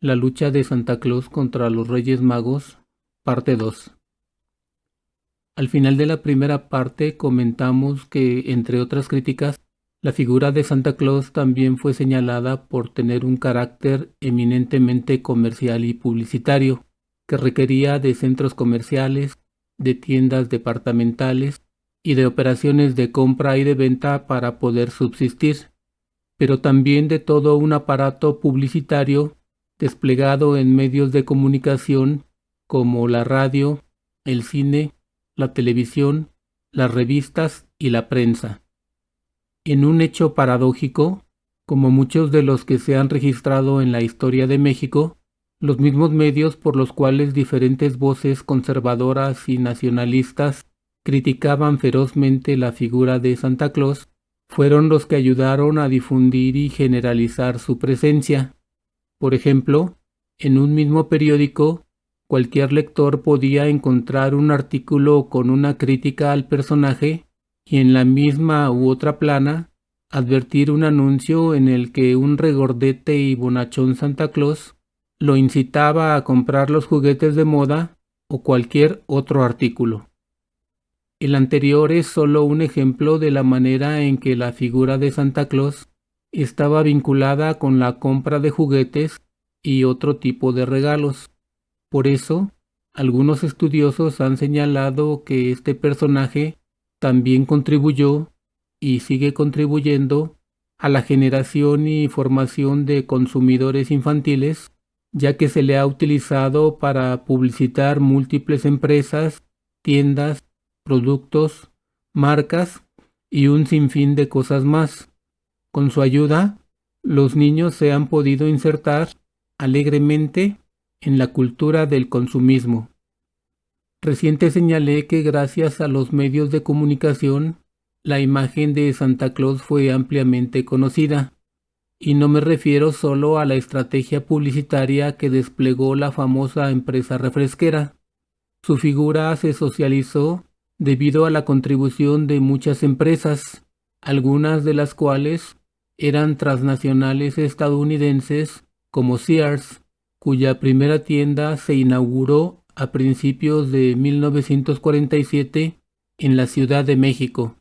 La lucha de Santa Claus contra los Reyes Magos, parte 2. Al final de la primera parte comentamos que, entre otras críticas, la figura de Santa Claus también fue señalada por tener un carácter eminentemente comercial y publicitario, que requería de centros comerciales, de tiendas departamentales y de operaciones de compra y de venta para poder subsistir, pero también de todo un aparato publicitario desplegado en medios de comunicación como la radio, el cine, la televisión, las revistas y la prensa. En un hecho paradójico, como muchos de los que se han registrado en la historia de México, los mismos medios por los cuales diferentes voces conservadoras y nacionalistas criticaban ferozmente la figura de Santa Claus fueron los que ayudaron a difundir y generalizar su presencia. Por ejemplo, en un mismo periódico, cualquier lector podía encontrar un artículo con una crítica al personaje y en la misma u otra plana advertir un anuncio en el que un regordete y bonachón Santa Claus lo incitaba a comprar los juguetes de moda o cualquier otro artículo. El anterior es solo un ejemplo de la manera en que la figura de Santa Claus estaba vinculada con la compra de juguetes y otro tipo de regalos. Por eso, algunos estudiosos han señalado que este personaje también contribuyó y sigue contribuyendo a la generación y formación de consumidores infantiles, ya que se le ha utilizado para publicitar múltiples empresas, tiendas, productos, marcas y un sinfín de cosas más. Con su ayuda, los niños se han podido insertar alegremente en la cultura del consumismo. Reciente señalé que gracias a los medios de comunicación, la imagen de Santa Claus fue ampliamente conocida, y no me refiero solo a la estrategia publicitaria que desplegó la famosa empresa refresquera. Su figura se socializó debido a la contribución de muchas empresas, algunas de las cuales eran transnacionales estadounidenses como Sears, cuya primera tienda se inauguró a principios de 1947 en la Ciudad de México.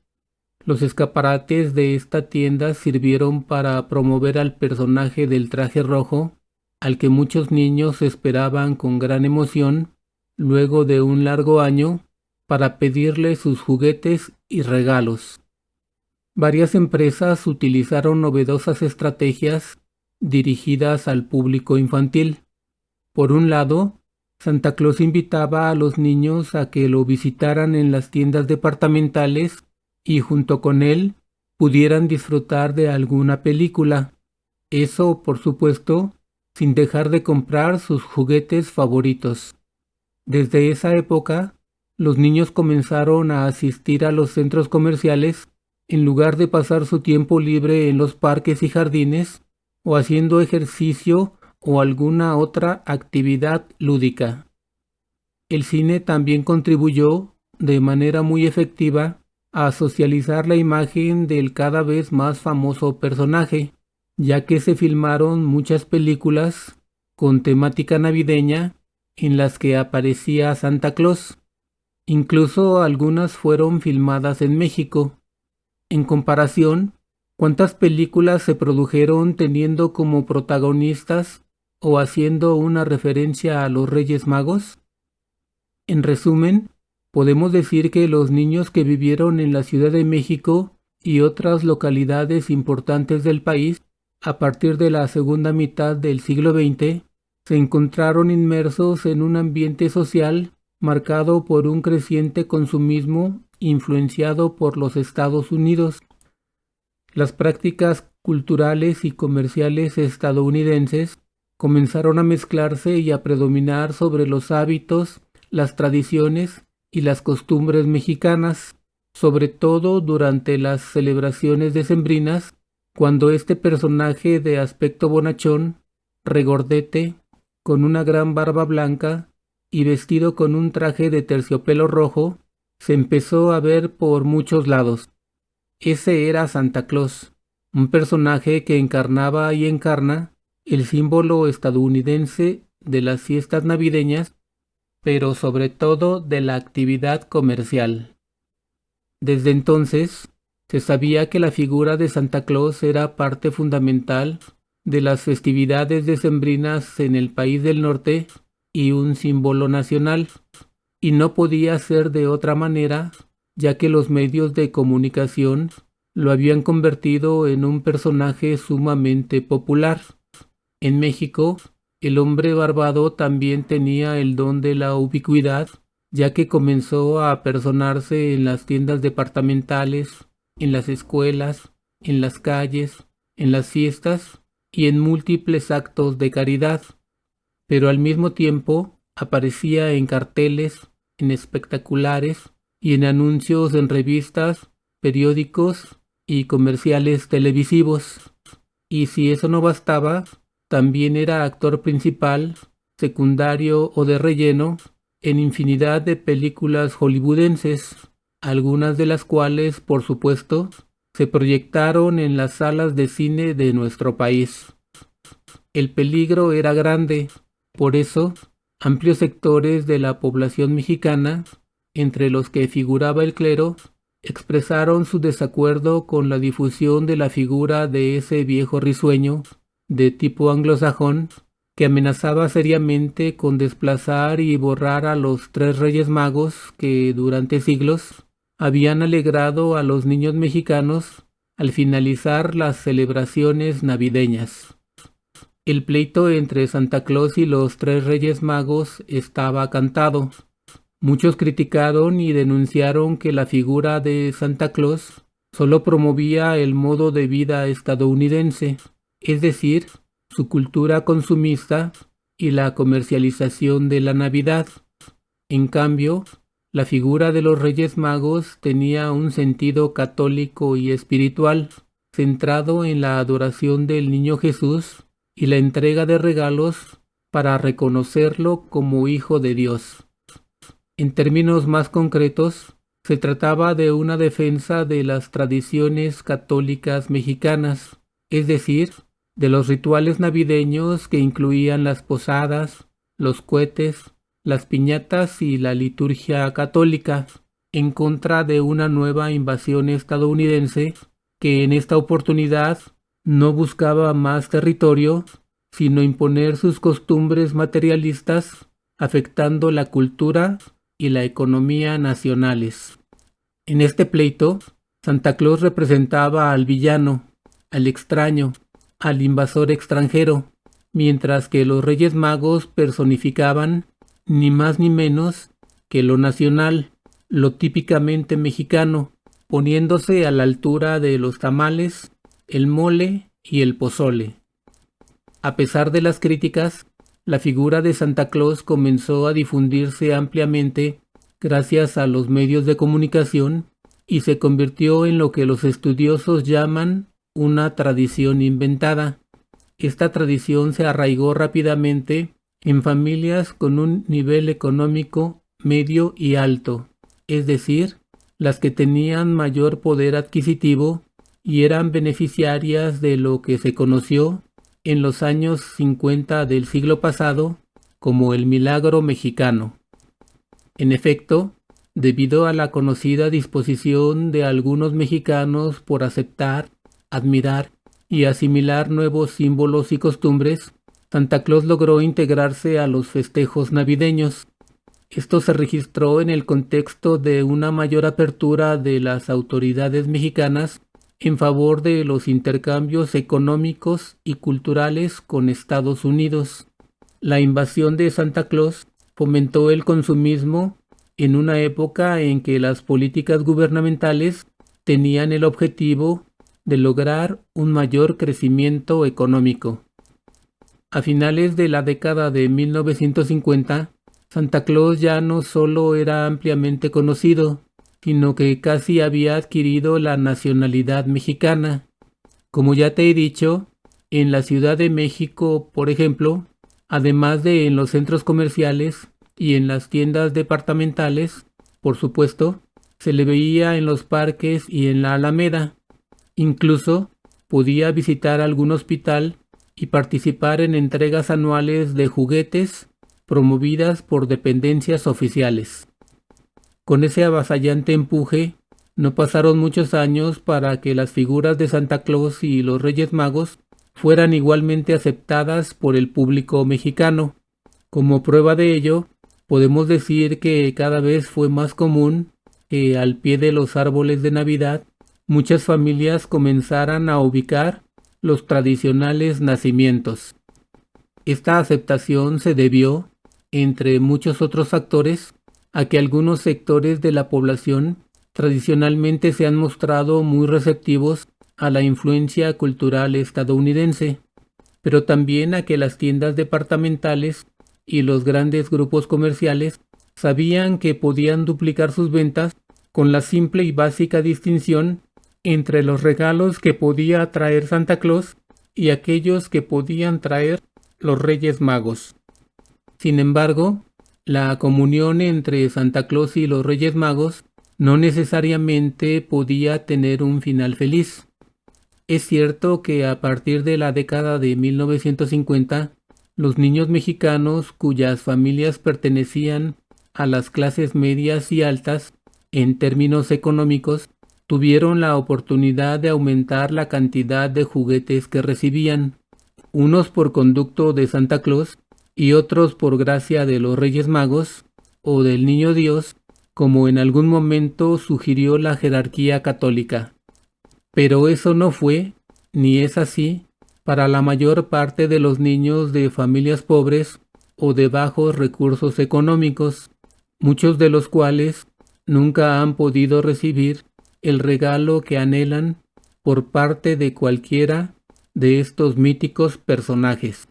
Los escaparates de esta tienda sirvieron para promover al personaje del traje rojo, al que muchos niños esperaban con gran emoción luego de un largo año para pedirle sus juguetes y regalos. Varias empresas utilizaron novedosas estrategias dirigidas al público infantil. Por un lado, Santa Claus invitaba a los niños a que lo visitaran en las tiendas departamentales y junto con él pudieran disfrutar de alguna película. Eso, por supuesto, sin dejar de comprar sus juguetes favoritos. Desde esa época, los niños comenzaron a asistir a los centros comerciales en lugar de pasar su tiempo libre en los parques y jardines o haciendo ejercicio o alguna otra actividad lúdica. El cine también contribuyó de manera muy efectiva a socializar la imagen del cada vez más famoso personaje, ya que se filmaron muchas películas con temática navideña en las que aparecía Santa Claus. Incluso algunas fueron filmadas en México. En comparación, ¿cuántas películas se produjeron teniendo como protagonistas o haciendo una referencia a los Reyes Magos? En resumen, podemos decir que los niños que vivieron en la Ciudad de México y otras localidades importantes del país a partir de la segunda mitad del siglo XX se encontraron inmersos en un ambiente social marcado por un creciente consumismo influenciado por los Estados Unidos. Las prácticas culturales y comerciales estadounidenses comenzaron a mezclarse y a predominar sobre los hábitos, las tradiciones y las costumbres mexicanas, sobre todo durante las celebraciones decembrinas, cuando este personaje de aspecto bonachón, regordete, con una gran barba blanca y vestido con un traje de terciopelo rojo, se empezó a ver por muchos lados. Ese era Santa Claus, un personaje que encarnaba y encarna el símbolo estadounidense de las fiestas navideñas, pero sobre todo de la actividad comercial. Desde entonces, se sabía que la figura de Santa Claus era parte fundamental de las festividades decembrinas en el país del norte y un símbolo nacional, y no podía ser de otra manera, ya que los medios de comunicación lo habían convertido en un personaje sumamente popular. En México, el hombre barbado también tenía el don de la ubicuidad, ya que comenzó a personarse en las tiendas departamentales, en las escuelas, en las calles, en las fiestas y en múltiples actos de caridad, pero al mismo tiempo aparecía en carteles, en espectaculares y en anuncios en revistas, periódicos y comerciales televisivos. Y si eso no bastaba, también era actor principal, secundario o de relleno en infinidad de películas hollywoodenses, algunas de las cuales, por supuesto, se proyectaron en las salas de cine de nuestro país. El peligro era grande, por eso, amplios sectores de la población mexicana, entre los que figuraba el clero, expresaron su desacuerdo con la difusión de la figura de ese viejo risueño, de tipo anglosajón, que amenazaba seriamente con desplazar y borrar a los 3 Reyes Magos que durante siglos habían alegrado a los niños mexicanos al finalizar las celebraciones navideñas. El pleito entre Santa Claus y los 3 Reyes Magos estaba cantado. Muchos criticaron y denunciaron que la figura de Santa Claus solo promovía el modo de vida estadounidense, es decir, su cultura consumista y la comercialización de la Navidad. En cambio, la figura de los Reyes Magos tenía un sentido católico y espiritual, centrado en la adoración del Niño Jesús y la entrega de regalos para reconocerlo como Hijo de Dios. En términos más concretos, se trataba de una defensa de las tradiciones católicas mexicanas, es decir, de los rituales navideños que incluían las posadas, los cohetes, las piñatas y la liturgia católica, en contra de una nueva invasión estadounidense que en esta oportunidad no buscaba más territorio, sino imponer sus costumbres materialistas, afectando la cultura y la economía nacionales. En este pleito, Santa Claus representaba al villano, al extraño, al invasor extranjero, mientras que los Reyes Magos personificaban ni más ni menos que lo nacional, lo típicamente mexicano, poniéndose a la altura de los tamales, el mole y el pozole. A pesar de las críticas, la figura de Santa Claus comenzó a difundirse ampliamente gracias a los medios de comunicación y se convirtió en lo que los estudiosos llaman una tradición inventada. Esta tradición se arraigó rápidamente en familias con un nivel económico medio y alto, es decir, las que tenían mayor poder adquisitivo y eran beneficiarias de lo que se conoció en los años 50 del siglo pasado como el milagro mexicano. En efecto, debido a la conocida disposición de algunos mexicanos por aceptar, admirar y asimilar nuevos símbolos y costumbres, Santa Claus logró integrarse a los festejos navideños. Esto se registró en el contexto de una mayor apertura de las autoridades mexicanas en favor de los intercambios económicos y culturales con Estados Unidos. La invasión de Santa Claus fomentó el consumismo en una época en que las políticas gubernamentales tenían el objetivo de lograr un mayor crecimiento económico. A finales de la década de 1950, Santa Claus ya no solo era ampliamente conocido, sino que casi había adquirido la nacionalidad mexicana. Como ya te he dicho, en la Ciudad de México, por ejemplo, además de en los centros comerciales y en las tiendas departamentales, por supuesto, se le veía en los parques y en la Alameda. Incluso podía visitar algún hospital y participar en entregas anuales de juguetes promovidas por dependencias oficiales. Con ese avasallante empuje, no pasaron muchos años para que las figuras de Santa Claus y los Reyes Magos fueran igualmente aceptadas por el público mexicano. Como prueba de ello, podemos decir que cada vez fue más común que al pie de los árboles de Navidad muchas familias comenzaran a ubicar los tradicionales nacimientos. Esta aceptación se debió, entre muchos otros factores, a que algunos sectores de la población tradicionalmente se han mostrado muy receptivos a la influencia cultural estadounidense, pero también a que las tiendas departamentales y los grandes grupos comerciales sabían que podían duplicar sus ventas con la simple y básica distinción entre los regalos que podía traer Santa Claus y aquellos que podían traer los Reyes Magos. Sin embargo, la comunión entre Santa Claus y los Reyes Magos no necesariamente podía tener un final feliz. Es cierto que a partir de la década de 1950, los niños mexicanos cuyas familias pertenecían a las clases medias y altas en términos económicos tuvieron la oportunidad de aumentar la cantidad de juguetes que recibían, unos por conducto de Santa Claus y otros por gracia de los Reyes Magos o del Niño Dios, como en algún momento sugirió la jerarquía católica. Pero eso no fue, ni es así, para la mayor parte de los niños de familias pobres o de bajos recursos económicos, muchos de los cuales nunca han podido recibir el regalo que anhelan por parte de cualquiera de estos míticos personajes.